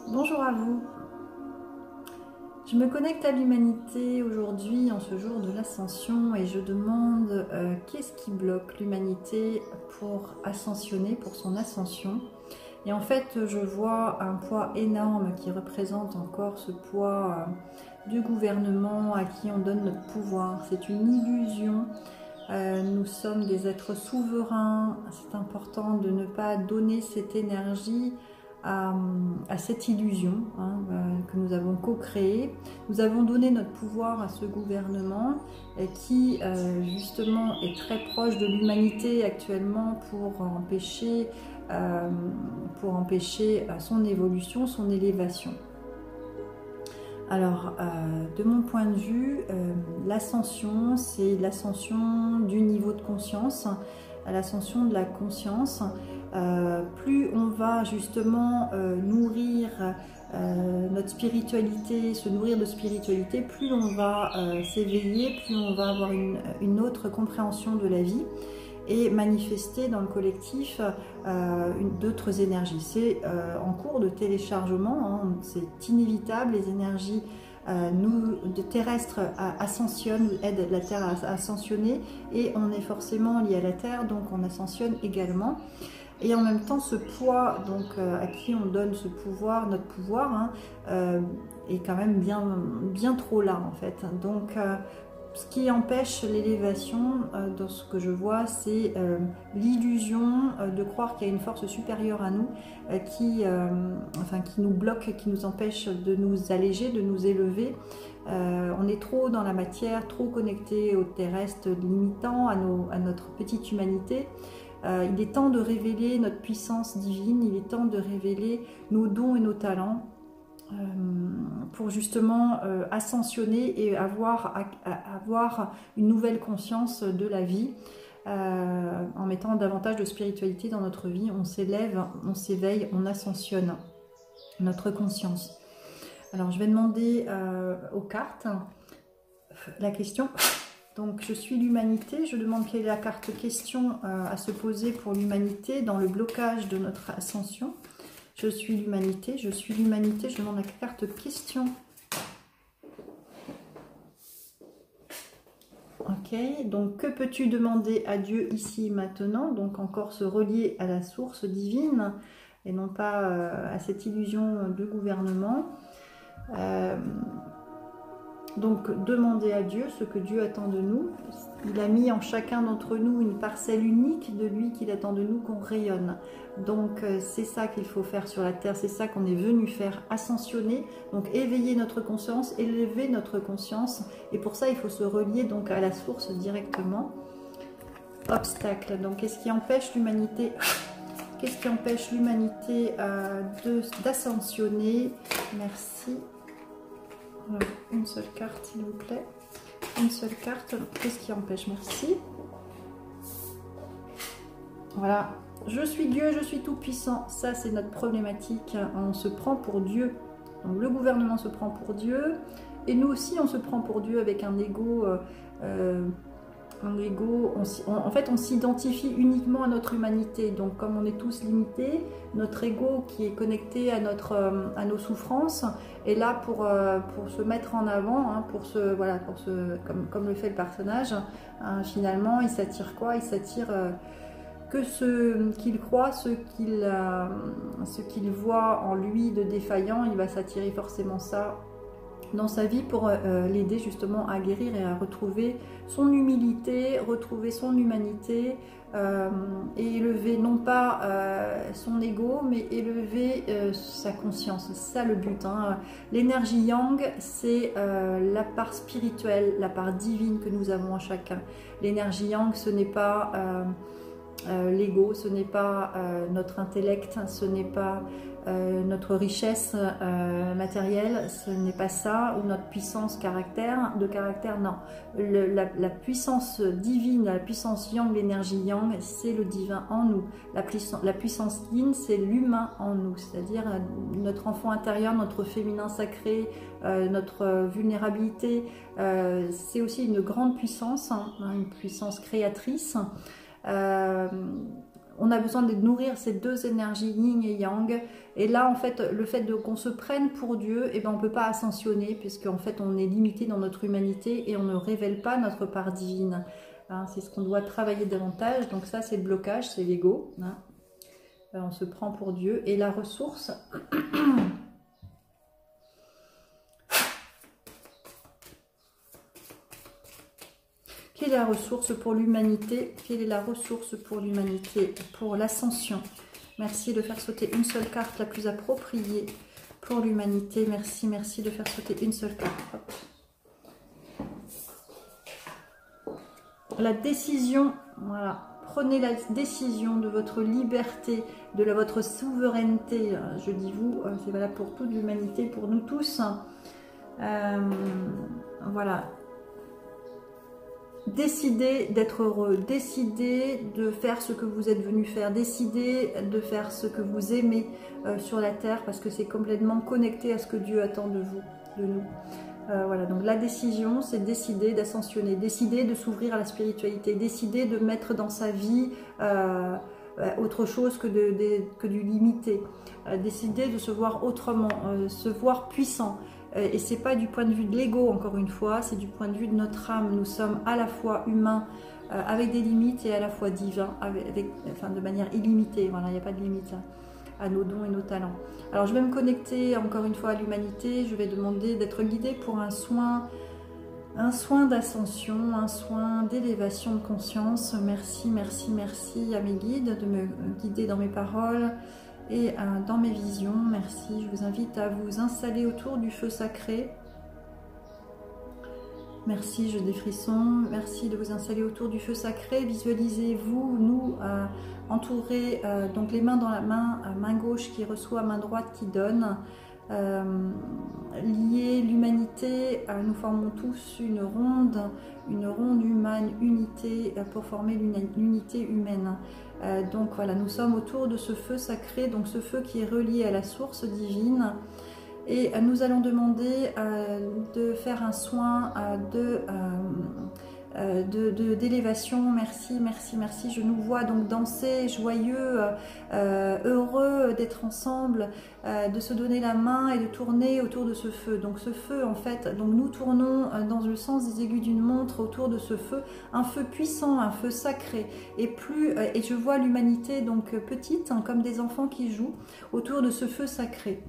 Bonjour à vous. Je me connecte à l'humanité aujourd'hui en ce jour de l'ascension et je demande qu'est-ce qui bloque l'humanité pour ascensionner, pour son ascension. Et en fait, je vois un poids énorme qui représente encore ce poids du gouvernement à qui on donne notre pouvoir. C'est une illusion. Nous sommes des êtres souverains. C'est important de ne pas donner cette énergie à cette illusion que nous avons co-créée. Nous avons donné notre pouvoir à ce gouvernement qui justement est très proche de l'humanité actuellement pour empêcher son évolution, son élévation. Alors, de mon point de vue, l'ascension, c'est l'ascension du niveau de conscience, l'ascension de la conscience. Plus on va justement nourrir notre spiritualité, se nourrir de spiritualité, plus on va s'éveiller, plus on va avoir une autre compréhension de la vie et manifester dans le collectif d'autres énergies. C'est en cours de téléchargement, hein, c'est inévitable, les énergies terrestres ascensionnent, aident la Terre à ascensionner et on est forcément lié à la Terre, donc on ascensionne également. Et en même temps, ce poids donc, à qui on donne ce pouvoir, notre pouvoir, est quand même bien trop là en fait. Donc, ce qui empêche l'élévation, dans ce que je vois, c'est l'illusion de croire qu'il y a une force supérieure à nous qui nous bloque, qui nous empêche de nous alléger, de nous élever. On est trop dans la matière, trop connecté au terrestre, limitant à notre petite humanité. Il est temps de révéler notre puissance divine, il est temps de révéler nos dons et nos talents pour justement ascensionner et avoir une nouvelle conscience de la vie en mettant davantage de spiritualité dans notre vie. On s'élève, on s'éveille, on ascensionne notre conscience. Alors je vais demander aux cartes la question. Donc je suis l'humanité, je demande quelle est la carte question à se poser pour l'humanité dans le blocage de notre ascension. Je suis l'humanité, je suis l'humanité, je demande la carte question. Ok, donc que peux-tu demander à Dieu ici maintenant? Donc encore se relier à la source divine et non pas à cette illusion de gouvernement. Donc demander à Dieu ce que Dieu attend de nous. Il a mis en chacun d'entre nous une parcelle unique de lui qu'il attend de nous qu'on rayonne. Donc c'est ça qu'il faut faire sur la terre, c'est ça qu'on est venu faire, ascensionner, donc éveiller notre conscience, élever notre conscience. Et pour ça il faut se relier donc à la source directement. Obstacle, donc qu'est-ce qui empêche l'humanité? Qu'est-ce qui empêche l'humanité d'ascensionner? Merci. Alors, une seule carte s'il vous plaît. Une seule carte. Qu'est-ce qui empêche? Merci. Voilà. Je suis Dieu, je suis tout puissant. Ça c'est notre problématique. On se prend pour Dieu. Donc le gouvernement se prend pour Dieu. Et nous aussi on se prend pour Dieu avec un ego. En fait on s'identifie uniquement à notre humanité, donc comme on est tous limités, notre ego qui est connecté à nos souffrances est là pour se mettre en avant, hein, comme le fait le personnage, hein, finalement il s'attire quoi? Il s'attire que ce qu'il croit, ce qu'il voit en lui de défaillant, il va s'attirer forcément ça dans sa vie pour l'aider justement à guérir et à retrouver son humilité, retrouver son humanité et élever non pas son ego mais élever sa conscience. C'est ça le but, hein. L'énergie yang, c'est la part spirituelle, la part divine que nous avons en chacun. L'énergie yang, ce n'est pas l'ego, ce n'est pas notre intellect, ce n'est pas notre richesse matérielle, ce n'est pas ça, ou notre puissance de caractère, non. La puissance divine, la puissance yang, l'énergie yang, c'est le divin en nous. La puissance yin, c'est l'humain en nous, c'est-à-dire notre enfant intérieur, notre féminin sacré, notre vulnérabilité. C'est aussi une grande puissance, hein, une puissance créatrice. on a besoin de nourrir ces deux énergies, yin et yang. Et là, en fait, le fait qu'on se prenne pour Dieu, eh ben, on ne peut pas ascensionner, puisqu'en fait, on est limité dans notre humanité et on ne révèle pas notre part divine. Hein, c'est ce qu'on doit travailler davantage. Donc ça, c'est le blocage, c'est l'ego. Hein. On se prend pour Dieu. Et la ressource... Quelle est la ressource pour l'humanité? Quelle est la ressource pour l'humanité? Pour l'ascension. Merci de faire sauter une seule carte la plus appropriée pour l'humanité. Merci, merci de faire sauter une seule carte. Hop. La décision, voilà. Prenez la décision de votre liberté, de votre souveraineté. Je dis vous, c'est valable pour toute l'humanité, pour nous tous. Voilà. Décidez d'être heureux, décidez de faire ce que vous êtes venu faire, décidez de faire ce que vous aimez sur la terre, parce que c'est complètement connecté à ce que Dieu attend de vous, de nous. Voilà, donc la décision, c'est décider d'ascensionner, décider de s'ouvrir à la spiritualité, décider de mettre dans sa vie autre chose que du limité, décider de se voir autrement, se voir puissant. Et c'est pas du point de vue de l'ego, encore une fois, c'est du point de vue de notre âme. Nous sommes à la fois humains avec des limites et à la fois divins, enfin, de manière illimitée. Voilà, il n'y a pas de limite à nos dons et nos talents. Alors je vais me connecter encore une fois à l'humanité. Je vais demander d'être guidée pour un soin d'ascension, un soin d'élévation de conscience. Merci, merci, merci à mes guides de me guider dans mes paroles et dans mes visions. Merci, je vous invite à vous installer autour du feu sacré. Merci, j'ai des frissons. Merci de vous installer autour du feu sacré. Visualisez-vous, nous, entourés, donc les mains dans la main, main gauche qui reçoit, main droite qui donne. Lier l'humanité, nous formons tous une ronde humaine, unité, pour former l'unité humaine. Donc voilà, nous sommes autour de ce feu sacré, donc ce feu qui est relié à la source divine. Et nous allons demander de faire un soin d'élévation. Merci, merci, merci. Je nous vois donc danser, joyeux, heureux d'être ensemble, de se donner la main et de tourner autour de ce feu. Donc ce feu, en fait, donc nous tournons dans le sens des aiguilles d'une montre autour de ce feu, un feu puissant, un feu sacré. Et je vois l'humanité donc petite, hein, comme des enfants qui jouent autour de ce feu sacré.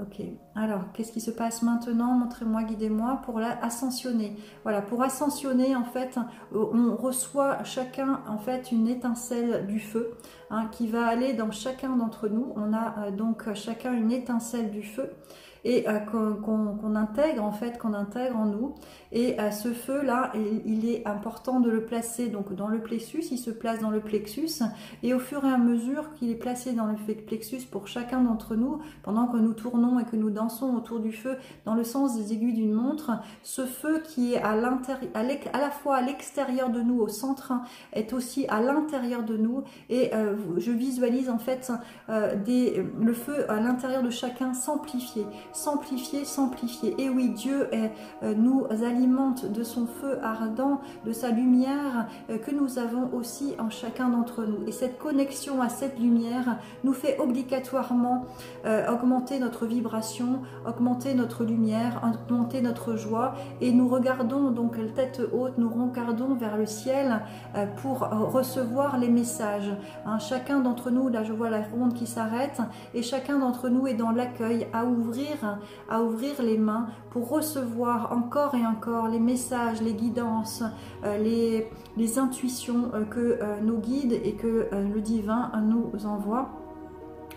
Ok, alors qu'est-ce qui se passe maintenant? Montrez-moi, guidez-moi pour ascensionner. Voilà, pour ascensionner, en fait, on reçoit chacun, en fait, une étincelle du feu, hein, qui va aller dans chacun d'entre nous. On a donc chacun une étincelle du feu et qu'on intègre, en fait, qu'on intègre en nous. Et ce feu-là, il est important de le placer donc dans le plexus. Il se place dans le plexus et au fur et à mesure qu'il est placé dans le plexus pour chacun d'entre nous, pendant que nous tournons et que nous dansons autour du feu dans le sens des aiguilles d'une montre, ce feu qui est à la fois à l'extérieur de nous, au centre, est aussi à l'intérieur de nous. Et je visualise en fait le feu à l'intérieur de chacun s'amplifier. S'amplifier, s'amplifier. Et oui, Dieu nous alimente de son feu ardent, de sa lumière que nous avons aussi en chacun d'entre nous. Et cette connexion à cette lumière nous fait obligatoirement augmenter notre vibration, augmenter notre lumière, augmenter notre joie. Et nous regardons donc tête haute, nous regardons vers le ciel pour recevoir les messages. Hein, chacun d'entre nous, là je vois la ronde qui s'arrête, et chacun d'entre nous est dans l'accueil à ouvrir les mains pour recevoir encore et encore les messages, les guidances, les intuitions que nos guides et que le divin nous envoie.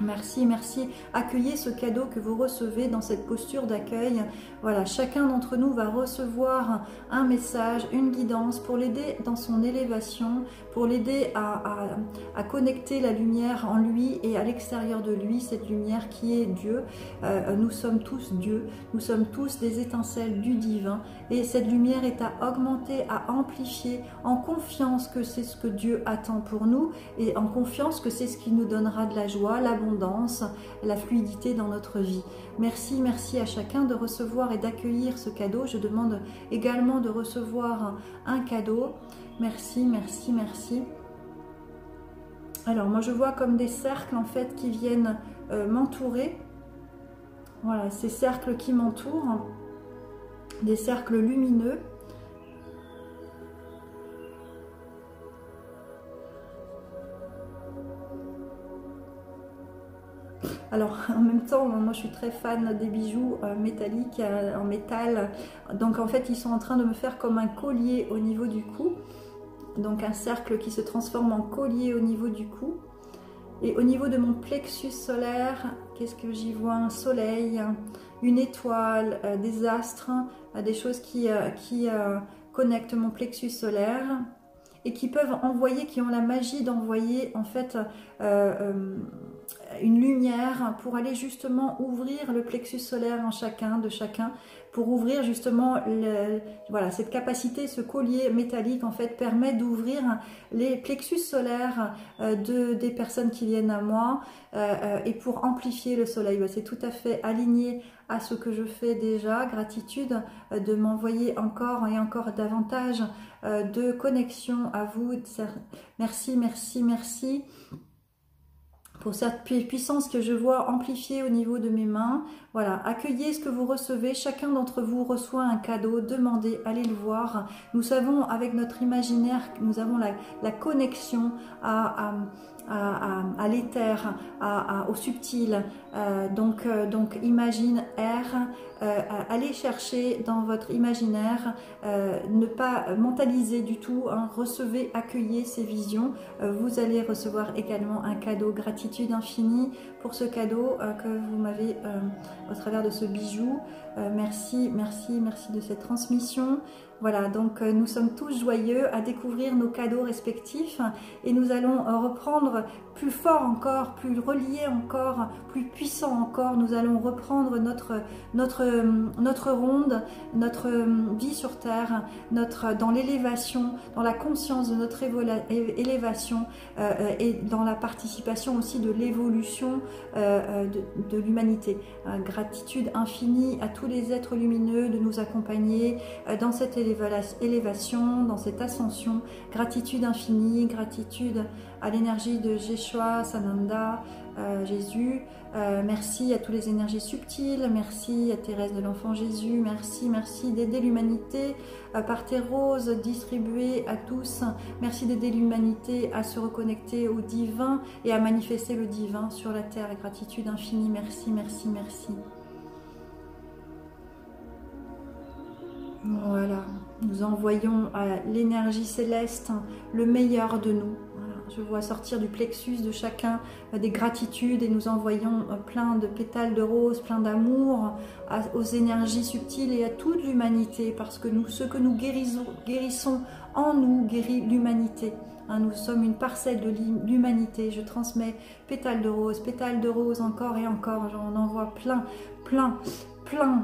Merci, merci. Accueillez ce cadeau que vous recevez dans cette posture d'accueil. Voilà, chacun d'entre nous va recevoir un message, une guidance pour l'aider dans son élévation, pour l'aider à connecter la lumière en lui et à l'extérieur de lui, cette lumière qui est Dieu. Nous sommes tous Dieu, nous sommes tous des étincelles du divin et cette lumière est à augmenter, à amplifier, en confiance que c'est ce que Dieu attend pour nous et en confiance que c'est ce qui nous donnera de la joie, l'abondance, la fluidité dans notre vie. Merci, merci à chacun de recevoir et d'accueillir ce cadeau. Je demande également de recevoir un cadeau. Merci, merci, merci. Alors moi je vois comme des cercles en fait qui viennent m'entourer. Voilà, ces cercles qui m'entourent, des cercles lumineux. Alors en même temps, moi je suis très fan des bijoux métalliques, en métal. Donc en fait ils sont en train de me faire comme un collier au niveau du cou. Donc un cercle qui se transforme en collier au niveau du cou. Et au niveau de mon plexus solaire, qu'est-ce que j'y vois? Un soleil, une étoile, des astres, des choses qui connectent mon plexus solaire et qui peuvent envoyer, qui ont la magie d'envoyer en fait une lumière pour aller justement ouvrir le plexus solaire en chacun, pour ouvrir justement voilà, cette capacité, ce collier métallique en fait permet d'ouvrir les plexus solaires des personnes qui viennent à moi et pour amplifier le soleil. C'est tout à fait aligné à ce que je fais déjà. Gratitude de m'envoyer encore et encore davantage de connexion à vous. Merci, merci, merci pour cette puissance que je vois amplifiée au niveau de mes mains. Voilà, accueillez ce que vous recevez. Chacun d'entre vous reçoit un cadeau. Demandez, allez le voir. Nous savons avec notre imaginaire, nous avons la connexion à l'éther, au subtil. Donc imagine allez chercher dans votre imaginaire, ne pas mentaliser du tout, hein, recevez, accueillez ces visions. Vous allez recevoir également un cadeau. Gratitude infinie pour ce cadeau que vous m'avez au travers de ce bijou. Merci, merci, merci de cette transmission. Voilà, donc nous sommes tous joyeux à découvrir nos cadeaux respectifs et nous allons reprendre plus fort encore, plus relié encore, plus puissant encore. Nous allons reprendre notre ronde, notre vie sur Terre, dans l'élévation, dans la conscience de notre élévation et dans la participation aussi de l'évolution de l'humanité. Gratitude infinie à tous les êtres lumineux de nous accompagner dans cette élévation, dans cette ascension. Gratitude infinie, gratitude à l'énergie de Yeshua, Sananda, Jésus. Merci à toutes les énergies subtiles, merci à Thérèse de l'Enfant Jésus, merci, merci d'aider l'humanité par tes roses distribuées à tous. Merci d'aider l'humanité à se reconnecter au divin et à manifester le divin sur la terre. Gratitude infinie, merci, merci, merci. Voilà, nous envoyons à l'énergie céleste le meilleur de nous. Voilà, je vois sortir du plexus de chacun des gratitudes et nous envoyons plein de pétales de rose, plein d'amour aux énergies subtiles et à toute l'humanité, parce que ce que nous guérissons en nous guérit l'humanité. Nous sommes une parcelle de l'humanité. Je transmets pétales de rose encore et encore. J'en envoie plein, plein.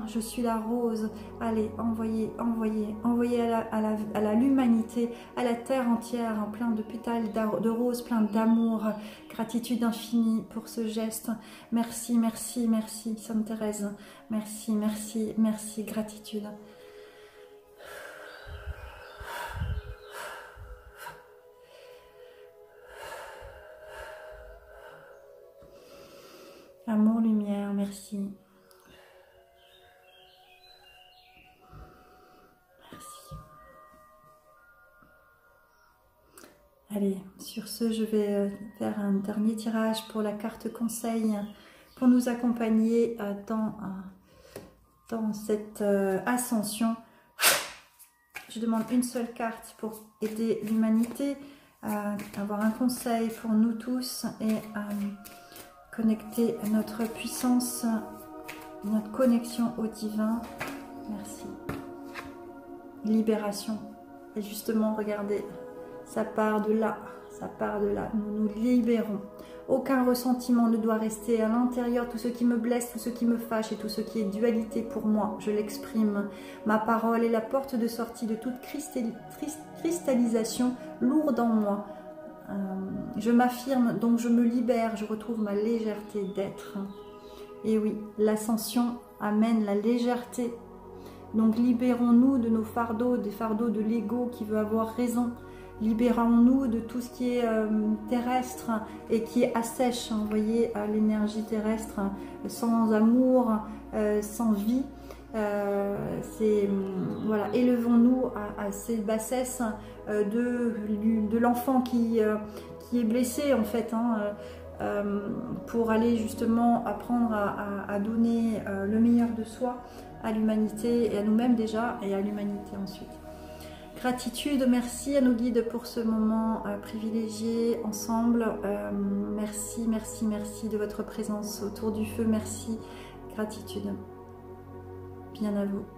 Je suis la rose. Allez, envoyez à l'humanité, à la terre entière, plein de pétales de rose, plein d'amour. Gratitude infinie pour ce geste. Merci, merci, merci, Sainte Thérèse. Merci, merci, merci, gratitude. Amour, lumière, merci. Allez, sur ce, je vais faire un dernier tirage pour la carte conseil pour nous accompagner dans cette ascension. Je demande une seule carte pour aider l'humanité à avoir un conseil pour nous tous et à connecter notre puissance, notre connexion au divin. Merci. Libération. Et justement, regardez. Ça part de là, nous nous libérons. Aucun ressentiment ne doit rester à l'intérieur. Tout ce qui me blesse, tout ce qui me fâche et tout ce qui est dualité pour moi, je l'exprime. Ma parole est la porte de sortie de toute cristallisation lourde en moi. Je m'affirme, donc je me libère, je retrouve ma légèreté d'être. Et oui, l'ascension amène la légèreté. Donc libérons-nous de nos fardeaux, des fardeaux de l'ego qui veut avoir raison. libérons-nous de tout ce qui est terrestre et qui assèche, hein, vous voyez, l'énergie terrestre, sans amour, sans vie. Voilà, élevons-nous à ces bassesses de l'enfant qui est blessé en fait, hein, pour aller justement apprendre à donner le meilleur de soi à l'humanité et à nous-mêmes déjà, et à l'humanité ensuite. Gratitude, merci à nos guides pour ce moment privilégié ensemble. Merci, merci, merci de votre présence autour du feu. Merci, gratitude. Bien à vous.